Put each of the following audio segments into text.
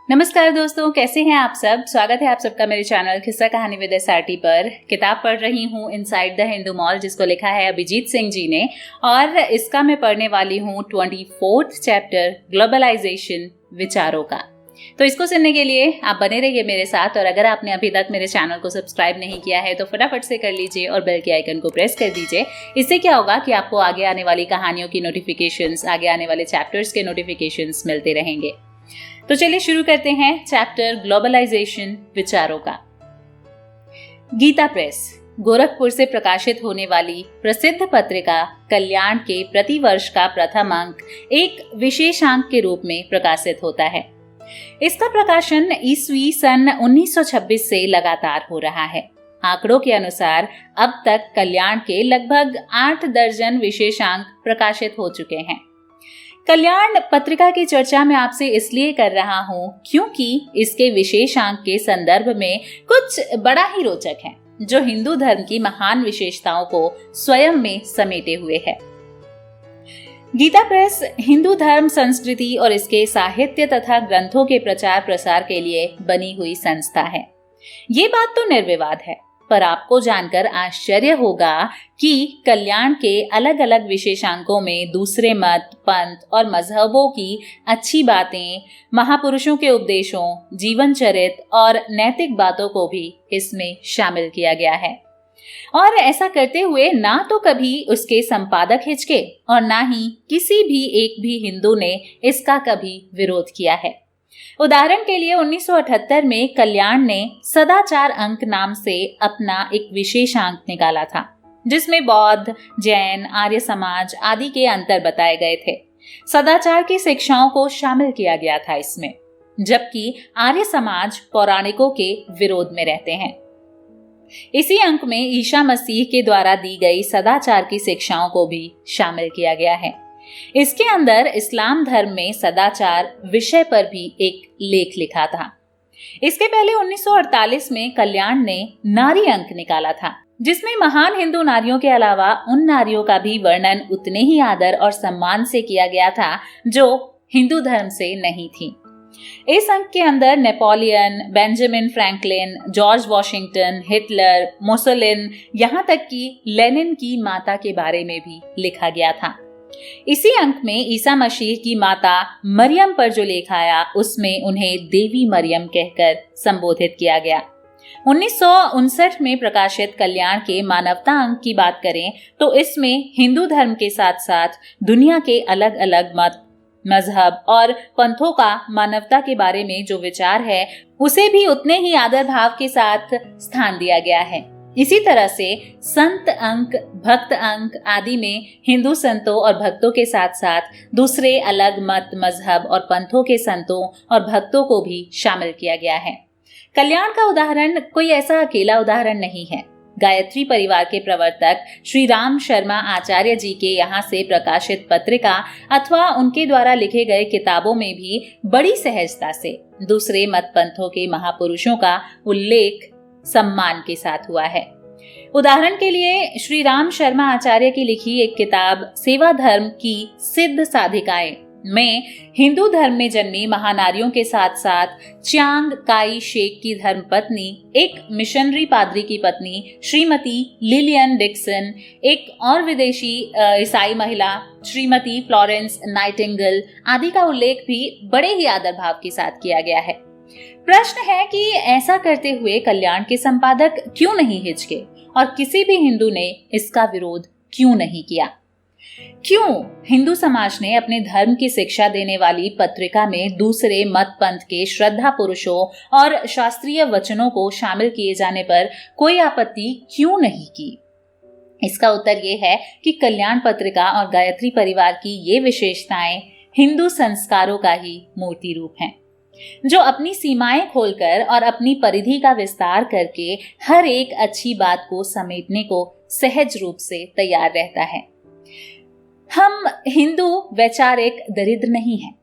नमस्कार दोस्तों, कैसे हैं आप सब। स्वागत है आप सबका मेरे चैनल किस्सा कहानी विद एसआरटी पर। किताब पढ़ रही हूँ इनसाइड द हिंदू मॉल, जिसको लिखा है अभिजीत सिंह जी ने, और इसका मैं पढ़ने वाली हूँ 24th चैप्टर ग्लोबलाइजेशन विचारों का। तो इसको सुनने के लिए आप बने रहिए मेरे साथ, और अगर आपने अभी तक मेरे चैनल को सब्सक्राइब नहीं किया है तो फटाफट से कर लीजिए और बेल के आइकन को प्रेस कर दीजिए। इससे क्या होगा कि आपको आगे आने वाली कहानियों की नोटिफिकेशंस, आगे आने वाले चैप्टर्स के नोटिफिकेशंस मिलते रहेंगे। तो चलिए शुरू करते हैं चैप्टर ग्लोबलाइजेशन विचारों का। गीता प्रेस, गोरखपुर से प्रकाशित होने वाली प्रसिद्ध पत्रिका कल्याण के प्रतिवर्ष का प्रथम अंक एक विशेषांक के रूप में प्रकाशित होता है। इसका प्रकाशन ईस्वी सन 1926 से लगातार हो रहा है। आंकड़ों के अनुसार अब तक कल्याण के लगभग 8 दर्जन विशेषांक प्रकाशित हो चुके हैं। कल्याण पत्रिका की चर्चा मैं आपसे इसलिए कर रहा हूँ क्योंकि इसके विशेषांक के संदर्भ में कुछ बड़ा ही रोचक है, जो हिंदू धर्म की महान विशेषताओं को स्वयं में समेटे हुए है। गीता प्रेस हिंदू धर्म, संस्कृति और इसके साहित्य तथा ग्रंथों के प्रचार प्रसार के लिए बनी हुई संस्था है। ये बात तो निर्विवाद है, पर आपको जानकर आश्चर्य होगा कि कल्याण के अलग अलग विशेषांकों में दूसरे मत, पंथ और मजहबों की अच्छी बातें, महापुरुषों के उपदेशों, जीवन चरित्र और नैतिक बातों को भी इसमें शामिल किया गया है। और ऐसा करते हुए ना तो कभी उसके संपादक हिचके और ना ही किसी भी एक भी हिंदू ने इसका कभी विरोध किया है। उदाहरण के लिए 1978 में कल्याण ने सदाचार अंक नाम से अपना एक विशेषांक निकाला था, जिसमें बौद्ध, जैन, आर्य समाज आदि के अंतर बताए गए थे। सदाचार की शिक्षाओं को शामिल किया गया था इसमें, जबकि आर्य समाज पौराणिकों के विरोध में रहते हैं। इसी अंक में ईसा मसीह के द्वारा दी गई सदाचार की शिक्षाओं को भी शामिल किया गया है। इसके अंदर इस्लाम धर्म में सदाचार विषय पर भी एक लेख लिखा था। इसके पहले 1948 में कल्याण ने नारी अंक निकाला था, जिसमें महान हिंदू नारियों के अलावा उन नारियों का भी वर्णन उतने ही आदर और सम्मान से किया गया था जो हिंदू धर्म से नहीं थी। इस अंक के अंदर Napoleon, Benjamin Franklin, George Washington, Hitler, Mussolini, यहाँ तक कि लेनिन की माता के बारे में भी लिखा गया था। इसी अंक में ईसा मसीह की माता मरियम पर जो लेख आया, उसमें उन्हें देवी मरियम कहकर संबोधित किया गया। 1959 में प्रकाशित कल्याण के मानवता अंक की बात करें तो इसमें हिंदू धर्म के साथ साथ दुनिया के अलग अलग मत, मजहब और पंथों का मानवता के बारे में जो विचार है, उसे भी उतने ही आदर भाव के साथ स्थान दिया गया है। इसी तरह से संत अंक, भक्त अंक आदि में हिंदू संतों और भक्तों के साथ साथ दूसरे अलग मत, मजहब और पंथों के संतों और भक्तों को भी शामिल किया गया है। कल्याण का उदाहरण कोई ऐसा अकेला उदाहरण नहीं है। गायत्री परिवार के प्रवर्तक श्री राम शर्मा आचार्य जी के यहाँ से प्रकाशित पत्रिका अथवा उनके द्वारा लिखे गए किताबों में भी बड़ी सहजता से दूसरे मत पंथों के महापुरुषों का उल्लेख सम्मान के साथ हुआ है। उदाहरण के लिए श्री राम शर्मा आचार्य की लिखी एक किताब सेवा धर्म की सिद्ध साधिकाएं में हिंदू धर्म में जन्मी महानारियों के साथ साथ च्यांग काई शेक की धर्मपत्नी, एक मिशनरी पादरी की पत्नी श्रीमती लिलियन डिक्सन, एक और विदेशी ईसाई महिला श्रीमती फ्लोरेंस नाइटिंगेल आदि का उल्लेख भी बड़े ही आदर भाव के साथ किया गया है। प्रश्न है कि ऐसा करते हुए कल्याण के संपादक क्यों नहीं हिचके और किसी भी हिंदू ने इसका विरोध क्यों नहीं किया? क्यों हिंदू समाज ने अपने धर्म की शिक्षा देने वाली पत्रिका में दूसरे मत पंथ के श्रद्धा पुरुषों और शास्त्रीय वचनों को शामिल किए जाने पर कोई आपत्ति क्यों नहीं की? इसका उत्तर ये है कि कल्याण पत्रिका और गायत्री परिवार की ये विशेषताएं हिंदू संस्कारों का ही मूर्ति रूप हैं, जो अपनी सीमाएं खोलकर और अपनी परिधि का विस्तार करके हर एक अच्छी बात को समेटने को सहज रूप से तैयार रहता है। हम हिंदू वैचारिक दरिद्र नहीं हैं,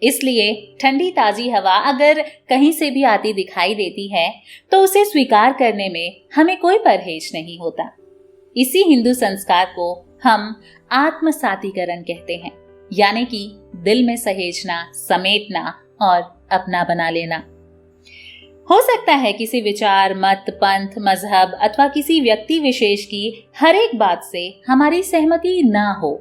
इसलिए ठंडी ताजी हवा अगर कहीं से भी आती दिखाई देती है तो उसे स्वीकार करने में हमें कोई परहेज नहीं होता। इसी हिंदू संस्कार को हम आत्मसातीकरण कहते हैं, यानी कि दिल में सहेजना, समेटना और अपना बना लेना। हो सकता है किसी विचार, मत, पंथ, मजहब अथवा किसी व्यक्ति विशेष की हर एक बात से हमारी सहमति ना हो,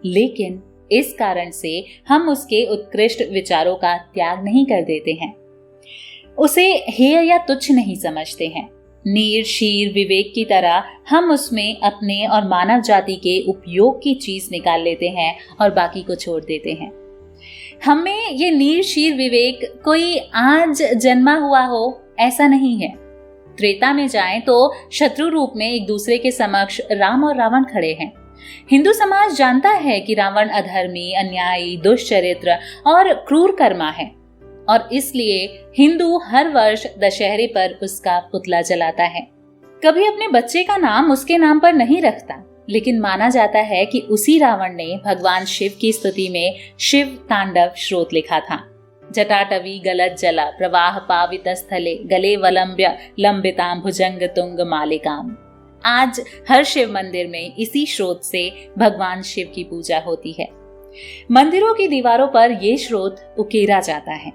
लेकिन इस कारण से हम उसके उत्कृष्ट विचारों का त्याग नहीं कर देते हैं, उसे हेय या तुच्छ नहीं समझते हैं। नीर, शीर, विवेक की तरह हम उसमें अपने और मानव जाति के उपयोग की चीज निकाल लेते हैं और बाकी को छोड़ देते हैं। हमें ये नीर, शीर, विवेक कोई आज जन्मा हुआ हो ऐसा नहीं है। त्रेता में जाएं तो शत्रु रूप में एक दूसरे के समक्ष राम और रावण खड़े हैं। हिंदू समाज जानता है कि रावण अधर्मी, अन्यायी, दुष्चरित्र और क्रूर कर्मा है और इसलिए हिंदू हर वर्ष दशहरे पर उसका पुतला जलाता है। कभी अपने बच्चे का नाम उसके नाम पर नहीं रखता, लेकिन माना जाता है कि उसी रावण ने भगवान शिव की स्तुति में शिव तांडव श्रोत लिखा था। जटाटवी गलत जला प्रवाह पावित स्थले गले वलंब्य लंबिताम भुजंग तुंग मालिकाम। आज हर शिव मंदिर में इसी श्रोत से भगवान शिव की पूजा होती है। मंदिरों की दीवारों पर यह श्रोत उकेरा जाता है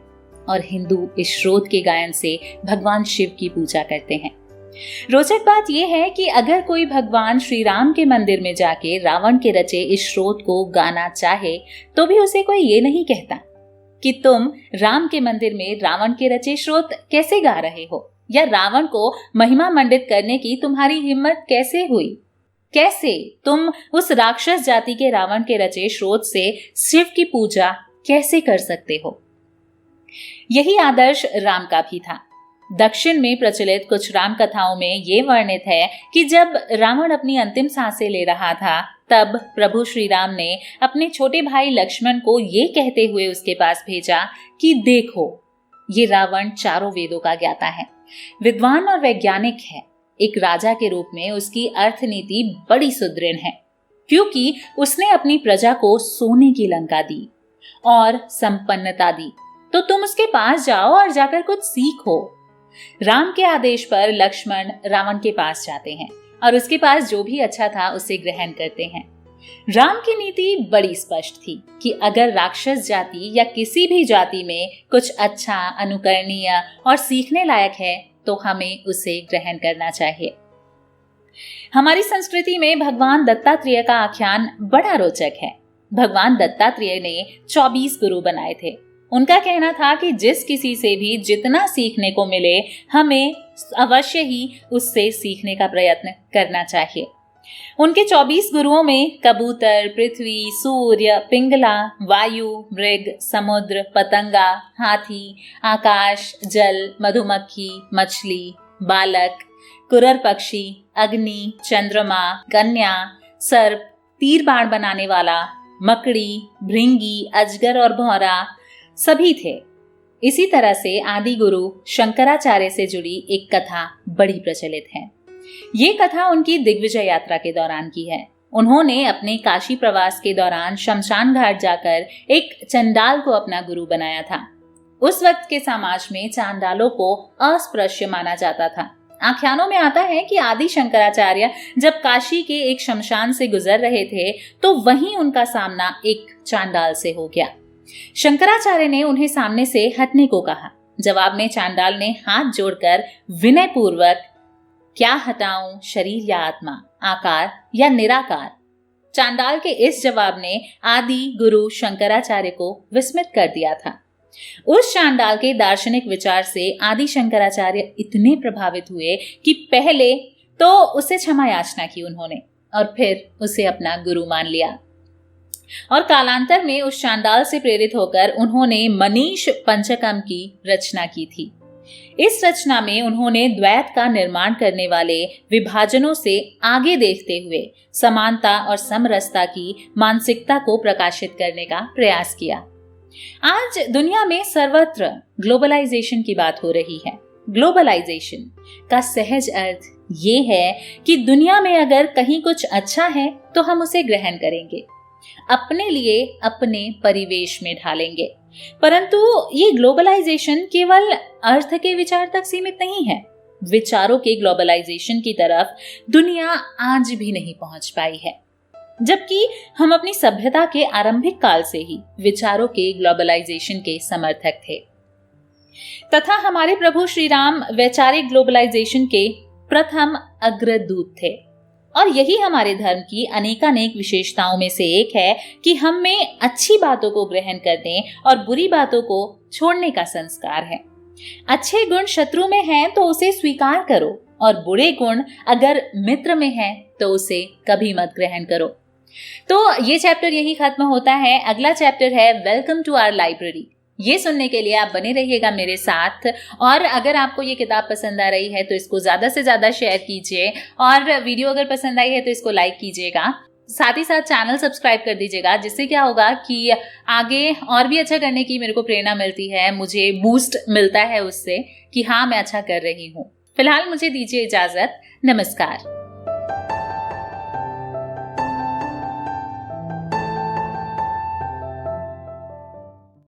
और हिंदू इस श्रोत के गायन से भगवान शिव की पूजा करते हैं। रोचक बात यह है कि अगर कोई भगवान श्री राम के मंदिर में जाके रावण के रचे इस श्रोत को गाना चाहे तो भी उसे कोई ये नहीं कहता कि तुम राम के मंदिर में रावण के रचे श्रोत कैसे गा रहे हो, या रावण को महिमा मंडित करने की तुम्हारी हिम्मत कैसे हुई। कैसे तुम उस राक्षस जाति के रावण के रचे श्रोत से शिव की पूजा कैसे कर सकते हो। यही आदर्श राम का भी था। दक्षिण में प्रचलित कुछ राम कथाओं में ये वर्णित है कि जब रावण अपनी अंतिम सांसें ले रहा था तब प्रभु श्री राम ने अपने छोटे भाई लक्ष्मण को ये कहते हुए उसके पास भेजा कि देखो, ये रावण चारों वेदों का ज्ञाता है, विद्वान और वैज्ञानिक है। एक राजा के रूप में उसकी अर्थनीति बड़ी सुदृढ़ है, क्योंकि उसने अपनी प्रजा को सोने की लंका दी और संपन्नता दी। तो तुम उसके पास जाओ और जाकर कुछ सीखो। राम के आदेश पर लक्ष्मण रावण के पास जाते हैं और उसके पास जो भी अच्छा था उसे ग्रहण करते हैं। राम की नीति बड़ी स्पष्ट थी कि अगर राक्षस जाति या किसी भी जाति में कुछ अच्छा, अनुकरणीय और सीखने लायक है तो हमें उसे ग्रहण करना चाहिए। हमारी संस्कृति में भगवान दत्तात्रेय का आख्यान बड़ा रोचक है। भगवान दत्तात्रेय ने 24 गुरु बनाए थे। उनका कहना था कि जिस किसी से भी जितना सीखने को मिले हमें अवश्य ही उससे सीखने का प्रयत्न करना चाहिए। उनके 24 गुरुओं में कबूतर, पृथ्वी, सूर्य, पिंगला, वायु, मृग, समुद्र, पतंगा, हाथी, आकाश, जल, मधुमक्खी, मछली, बालक, कुरर पक्षी, अग्नि, चंद्रमा, कन्या, सर्प, तीर बाण बनाने वाला, मकड़ी, भृंगी, अजगर और भौरा सभी थे। इसी तरह से आदि गुरु शंकराचार्य से जुड़ी एक कथा बड़ी प्रचलित है। ये कथा उनकी दिग्विजय यात्रा के दौरान की है। उन्होंने अपने काशी प्रवास के दौरान शमशान घाट जाकर एक चंडाल को अपना गुरु बनाया था। उस वक्त के समाज में चांडालों को अस्पृश्य माना जाता था। आख्यानों में आता है कि आदि शंकराचार्य जब काशी के एक शमशान से गुजर रहे थे तो वहीं उनका सामना एक चांडाल से हो गया। शंकराचार्य ने उन्हें सामने से हटने को कहा। जवाब में चांडाल ने हाथ जोड़कर विनय पूर्वक क्या हटाऊं, शरीर या आत्मा, आकार या निराकार। चांडाल के इस जवाब ने आदि गुरु शंकराचार्य को विस्मित कर दिया था। उस चांडाल के दार्शनिक विचार से आदि शंकराचार्य इतने प्रभावित हुए कि पहले तो उसे क्षमा याचना की उन्होंने और फिर उसे अपना गुरु मान लिया। और कालांतर में उस चांडाल से प्रेरित होकर उन्होंने मनीष पंचकम की रचना की थी। इस रचना में उन्होंने द्वैत का निर्माण करने वाले विभाजनों से आगे देखते हुए समानता और समरसता की मानसिकता को प्रकाशित करने का प्रयास किया। आज दुनिया में सर्वत्र ग्लोबलाइजेशन की बात हो रही है। ग्लोबलाइजेशन का सहज अर्थ ये है कि दुनिया में अगर कहीं कुछ अच्छा है तो हम उसे ग्रहण करेंगे, अपने लिए अपने परिवेश में ढालेंगे। परंतु ये ग्लोबलाइजेशन केवल अर्थ के विचार तक सीमित नहीं है। विचारों के ग्लोबलाइजेशन की तरफ दुनिया आज भी नहीं पहुंच पाई है, जबकि हम अपनी सभ्यता के आरंभिक काल से ही विचारों के ग्लोबलाइजेशन के समर्थक थे। तथा हमारे प्रभु श्री राम वैचारिक ग्लोबलाइजेशन के प्रथम अग्रदूत थे। और यही हमारे धर्म की अनेकानेक विशेषताओं में से एक है कि हम में अच्छी बातों को ग्रहण करने और बुरी बातों को छोड़ने का संस्कार है। अच्छे गुण शत्रु में हैं तो उसे स्वीकार करो, और बुरे गुण अगर मित्र में हैं तो उसे कभी मत ग्रहण करो। तो ये चैप्टर यही खत्म होता है। अगला चैप्टर है वेलकम टू आवर लाइब्रेरी। ये सुनने के लिए आप बने रहिएगा मेरे साथ, और अगर आपको ये किताब पसंद आ रही है तो इसको ज़्यादा से ज़्यादा शेयर कीजिए, और वीडियो अगर पसंद आई है तो इसको लाइक कीजिएगा। साथ ही साथ चैनल सब्सक्राइब कर दीजिएगा, जिससे क्या होगा कि आगे और भी अच्छा करने की मेरे को प्रेरणा मिलती है, मुझे बूस्ट मिलता है उससे कि हाँ मैं अच्छा कर रही हूँ। फिलहाल मुझे दीजिए इजाज़त। नमस्कार।